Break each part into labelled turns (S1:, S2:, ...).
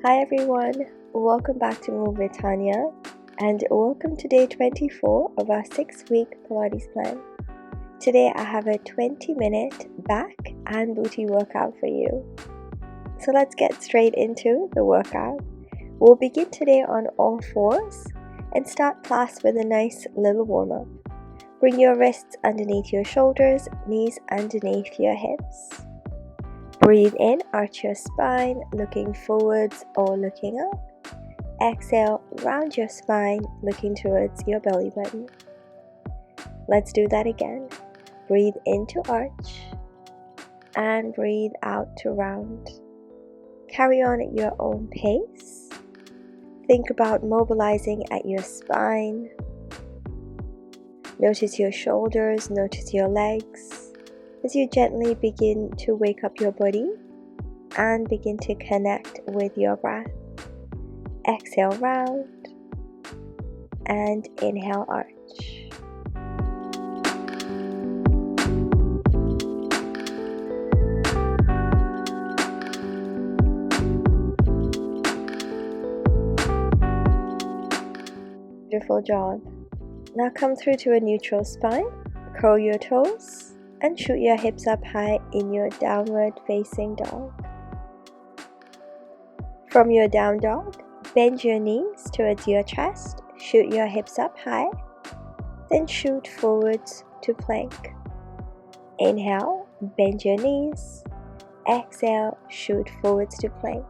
S1: Hi everyone, welcome back to Move with Tania and welcome to day 24 of our 6-week Pilates plan. Today I have a 20-minute back and booty workout for you. So let's get straight into the workout. We'll begin today on all fours and start class with a nice little warm-up. Bring your wrists underneath your shoulders, knees underneath your hips. Breathe in, arch your spine, looking forwards or looking up. Exhale, round your spine, looking towards your belly button. Let's do that again. Breathe in to arch and breathe out to round. Carry on at your own pace. Think about mobilizing at your spine. Notice your shoulders, notice your legs as you gently begin to wake up your body and begin to connect with your breath. Exhale, round, and inhale, arch. Beautiful job. Now come through to a neutral spine, curl your toes, and shoot your hips up high in your downward facing dog. From your down dog, bend your knees towards your chest, shoot your hips up high, then shoot forwards to plank. Inhale, bend your knees. Exhale, shoot forwards to plank.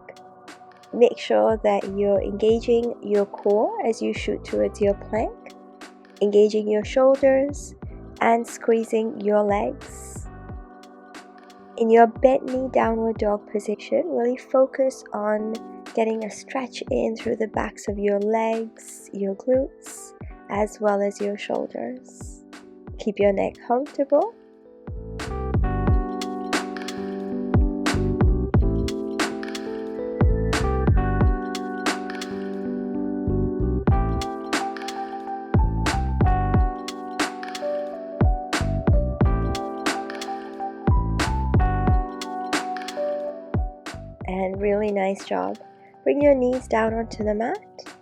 S1: Make sure that you're engaging your core as you shoot towards your plank, engaging your shoulders, and squeezing your legs. In your bent knee downward dog position, really focus on getting a stretch in through the backs of your legs, your glutes, as well as your shoulders. Keep your neck comfortable. And really nice job. Bring your knees down onto the mat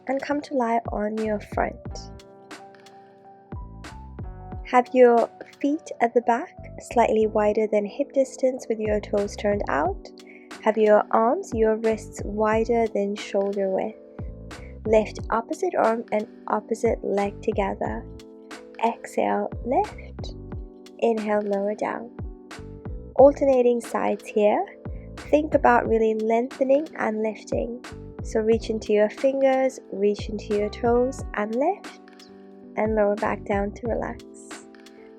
S1: and come to lie on your front. Have your feet at the back slightly wider than hip distance with your toes turned out. Have your arms, your wrists wider than shoulder width. Lift opposite arm and opposite leg together. Exhale, lift. Inhale, lower down. Alternating sides here. Think about really lengthening and lifting. So reach into your fingers, reach into your toes and lift, and lower back down to relax.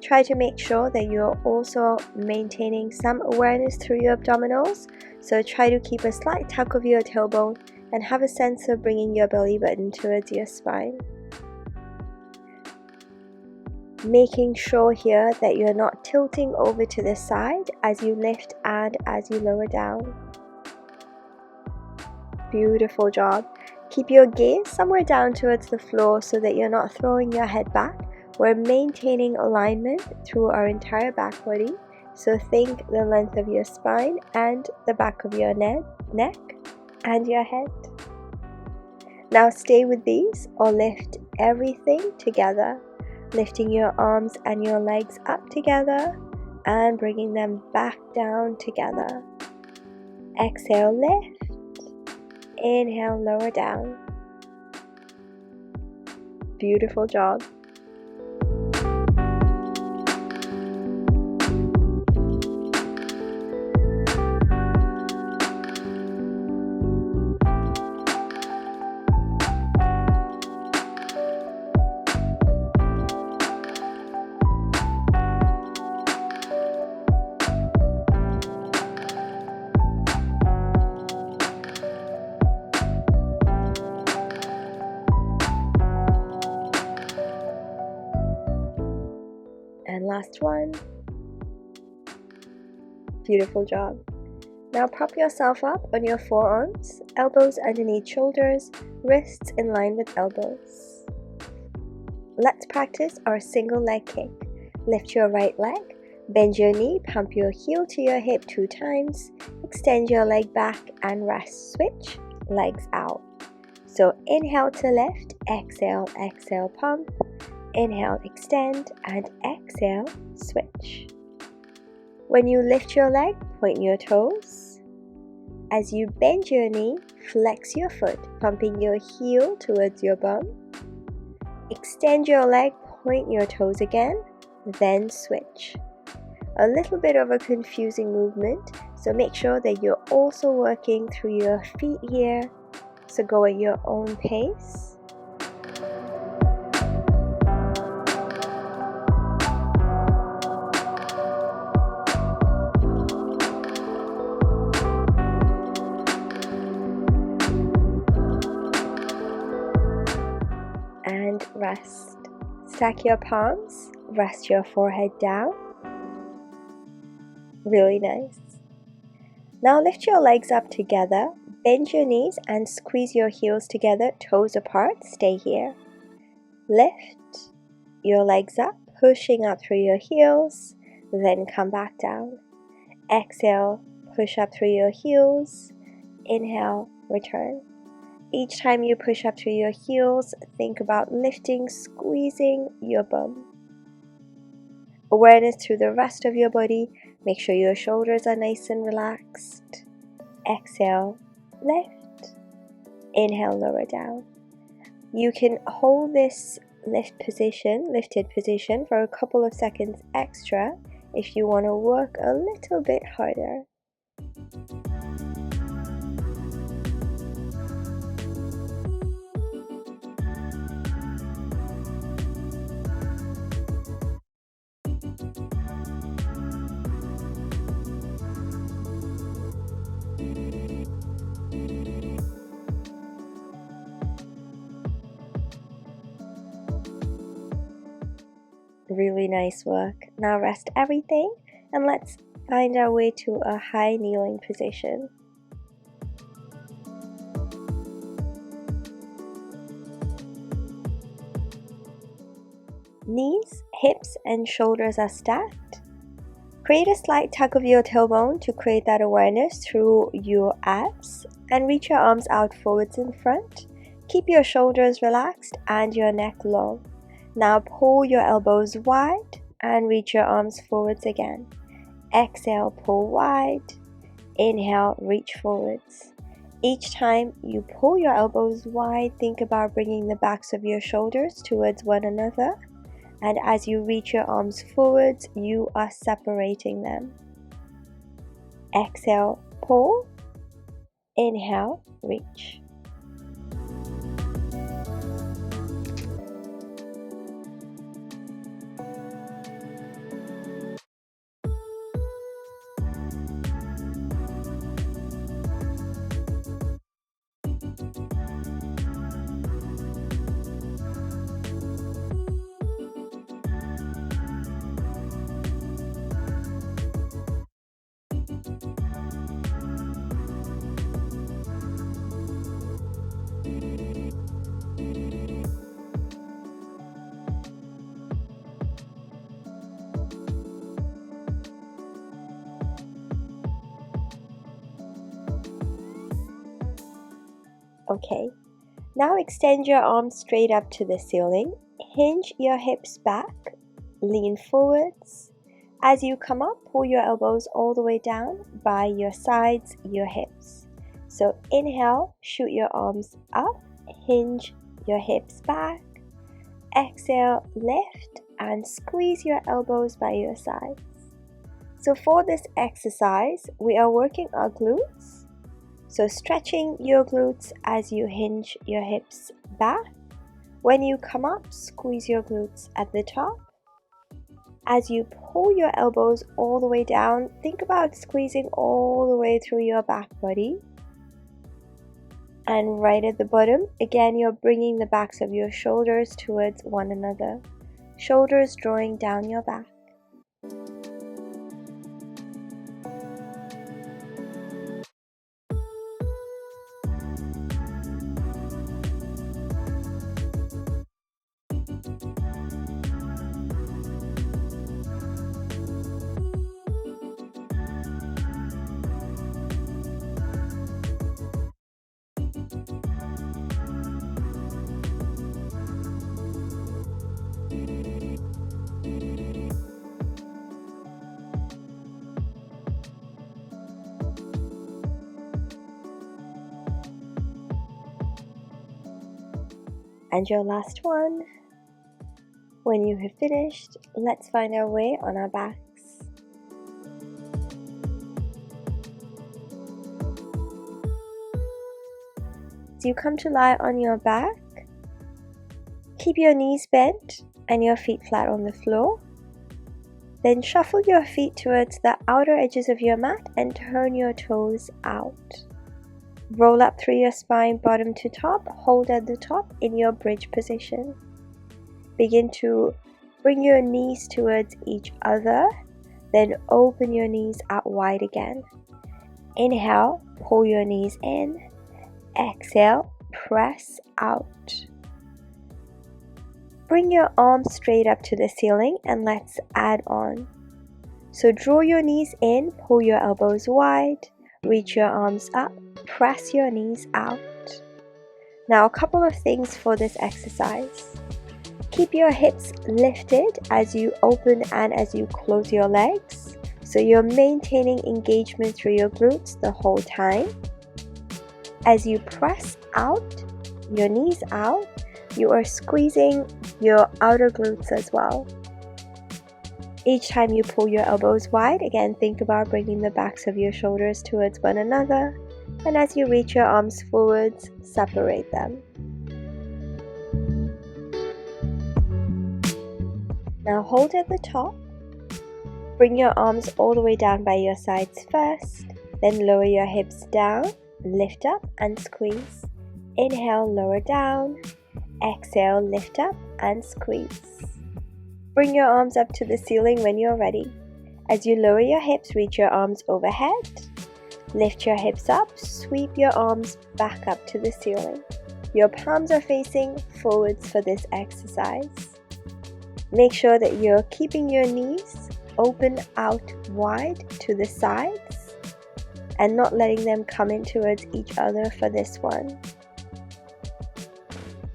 S1: Try to make sure that you're also maintaining some awareness through your abdominals. So try to keep a slight tuck of your tailbone and have a sense of bringing your belly button towards your spine. Making sure here that you're not tilting over to the side as you lift and as you lower down. Beautiful job. Keep your gaze somewhere down towards the floor so that you're not throwing your head back. We're maintaining alignment through our entire back body. So think the length of your spine and the back of your neck and your head. Now stay with these or lift everything together. Lifting your arms and your legs up together and bringing them back down together. Exhale, lift. Inhale, lower down. Beautiful job. And last one. Beautiful job. Now prop yourself up on your forearms, elbows underneath shoulders, wrists in line with elbows. Let's practice our single leg kick. Lift your right leg, bend your knee, pump your heel to your hip 2 times, extend your leg back and rest. Switch, legs out. So inhale to lift, exhale, exhale, pump, inhale, extend, and exhale, switch. When you lift your leg, point your toes. As you bend your knee, flex your foot, pumping your heel towards your bum. Extend your leg, point your toes again, then switch. A little bit of a confusing movement, so make sure that you're also working through your feet here, so go at your own pace. And rest. Stack your palms, rest your forehead down. Really nice. Now lift your legs up together, bend your knees and squeeze your heels together, toes apart, stay here. Lift your legs up, pushing up through your heels, then come back down. Exhale, push up through your heels, inhale, return. Each time you push up through your heels, think about lifting, squeezing your bum. Awareness through the rest of your body. Make sure your shoulders are nice and relaxed. Exhale, lift. Inhale, lower down. You can hold this lifted position for a couple of seconds extra if you want to work a little bit harder. Really nice work. Now rest everything and let's find our way to a high kneeling position. Knees, hips and shoulders are stacked. Create a slight tug of your tailbone to create that awareness through your abs and reach your arms out forwards in front. Keep your shoulders relaxed and your neck low. Now pull your elbows wide and reach your arms forwards again. Exhale, pull wide. Inhale, reach forwards. Each time you pull your elbows wide, think about bringing the backs of your shoulders towards one another. And as you reach your arms forwards, you are separating them. Exhale, pull. Inhale, reach. Okay, now extend your arms straight up to the ceiling. Hinge your hips back, lean forwards. As you come up, pull your elbows all the way down by your sides, your hips. So inhale, shoot your arms up, hinge your hips back. Exhale, lift and squeeze your elbows by your sides. So for this exercise, we are working our glutes. So stretching your glutes as you hinge your hips back. When you come up, squeeze your glutes at the top. As you pull your elbows all the way down, think about squeezing all the way through your back body. And right at the bottom, again, you're bringing the backs of your shoulders towards one another. Shoulders drawing down your back. And your last one. When you have finished, let's find our way on our backs. So you come to lie on your back. Keep your knees bent and your feet flat on the floor. Then shuffle your feet towards the outer edges of your mat and turn your toes out. Roll up through your spine bottom to top, hold at the top in your bridge position. Begin to bring your knees towards each other, then open your knees out wide again. Inhale, pull your knees in. Exhale, press out. Bring your arms straight up to the ceiling and let's add on. So draw your knees in, pull your elbows wide, reach your arms up, press your knees out. Now a couple of things for this exercise. Keep your hips lifted as you open and as you close your legs. So you're maintaining engagement through your glutes the whole time. As you press out, your knees out, you are squeezing your outer glutes as well. Each time you pull your elbows wide, again think about bringing the backs of your shoulders towards one another, and as you reach your arms forwards, separate them. Now hold at the top. Bring your arms all the way down by your sides first, then lower your hips down, lift up and squeeze. Inhale, lower down. Exhale, lift up and squeeze. Bring your arms up to the ceiling when you're ready. As you lower your hips, reach your arms overhead. Lift your hips up, sweep your arms back up to the ceiling. Your palms are facing forwards for this exercise. Make sure that you're keeping your knees open out wide to the sides and not letting them come in towards each other for this one.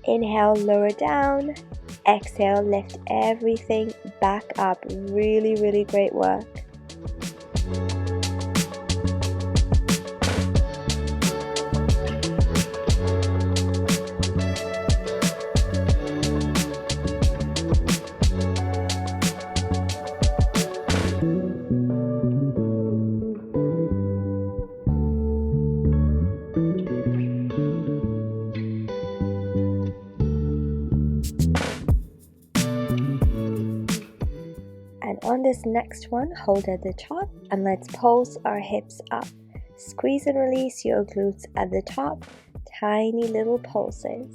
S1: Inhale, lower down. Exhale, lift everything back up. Really, really great work. And on this next one, hold at the top and let's pulse our hips up. Squeeze and release your glutes at the top, tiny little pulses.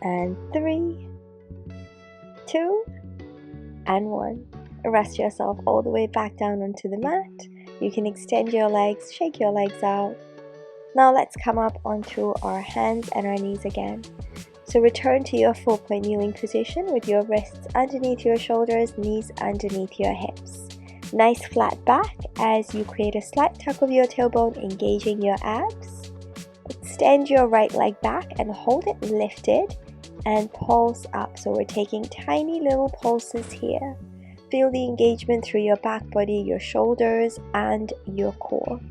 S1: And 3, 2, and 1. Rest yourself all the way back down onto the mat. You can extend your legs, shake your legs out. Now let's come up onto our hands and our knees again. So return to your 4-point kneeling position with your wrists underneath your shoulders, knees underneath your hips. Nice flat back as you create a slight tuck of your tailbone, engaging your abs. Extend your right leg back and hold it lifted and pulse up. So we're taking tiny little pulses here. Feel the engagement through your back body, your shoulders, and your core.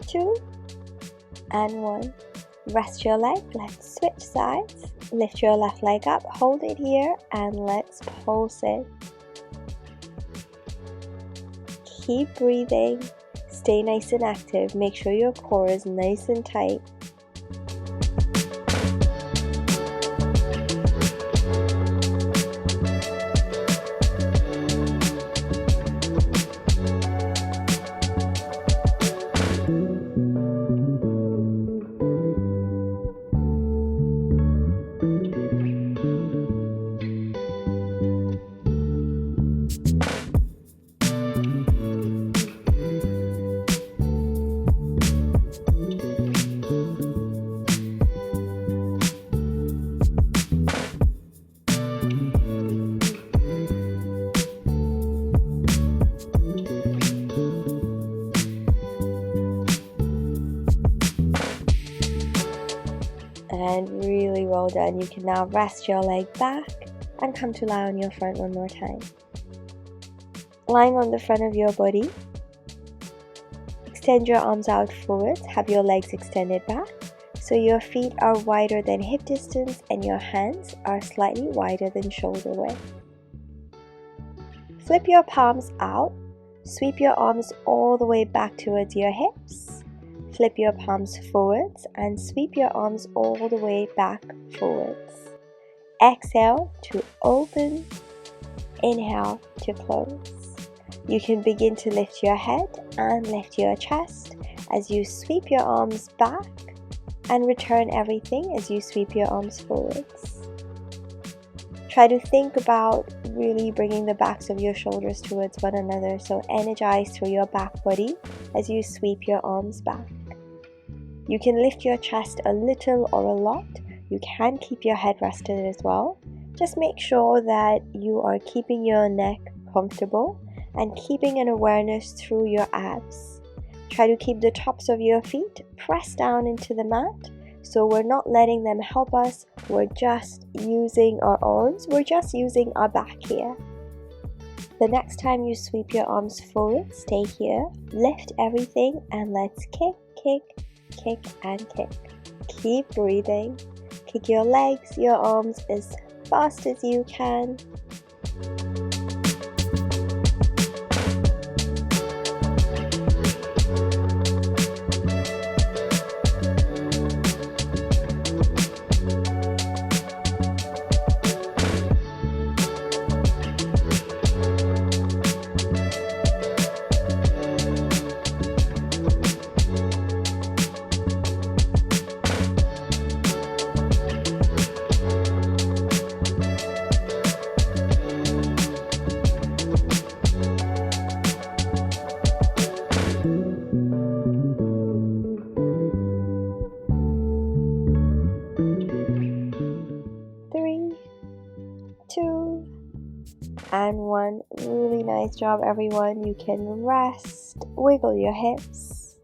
S1: Two and 1. Rest your leg. Let's switch sides. Lift your left leg up, hold it here, and let's pulse it. Keep breathing. Stay nice and active. Make sure your core is nice and tight. And really well done. You can now rest your leg back and come to lie on your front one more time. Lying on the front of your body, extend your arms out forwards, have your legs extended back so your feet are wider than hip distance and your hands are slightly wider than shoulder width. Flip your palms out, sweep your arms all the way back towards your hips. Flip your palms forwards and sweep your arms all the way back forwards. Exhale to open, inhale to close. You can begin to lift your head and lift your chest as you sweep your arms back and return everything as you sweep your arms forwards. Try to think about really bringing the backs of your shoulders towards one another, so energize through your back body as you sweep your arms back. You can lift your chest a little or a lot. You can keep your head rested as well. Just make sure that you are keeping your neck comfortable and keeping an awareness through your abs. Try to keep the tops of your feet pressed down into the mat, so we're not letting them help us. We're just using our arms. We're just using our back here. The next time you sweep your arms forward, stay here, lift everything, and let's kick, kick, kick, and kick. Keep breathing. Kick your legs, your arms as fast as you can. And 1. Really nice job, everyone. You can rest, wiggle your hips,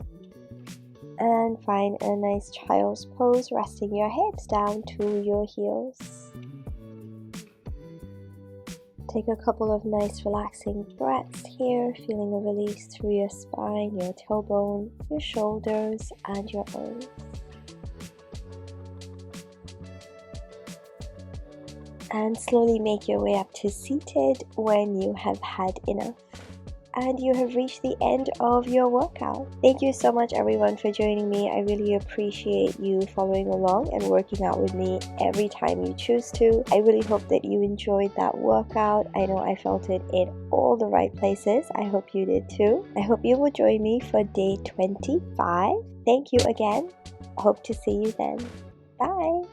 S1: and find a nice child's pose, resting your hips down to your heels. Take a couple of nice relaxing breaths here, feeling a release through your spine, your tailbone, your shoulders, and your arms. And slowly make your way up to seated when you have had enough and you have reached the end of your workout. Thank you so much, everyone, for joining me. I really appreciate you following along and working out with me every time you choose to. I really hope that you enjoyed that workout. I know I felt it in all the right places. I hope you did too. I hope you will join me for day 25. Thank you again. Hope to see you then. Bye.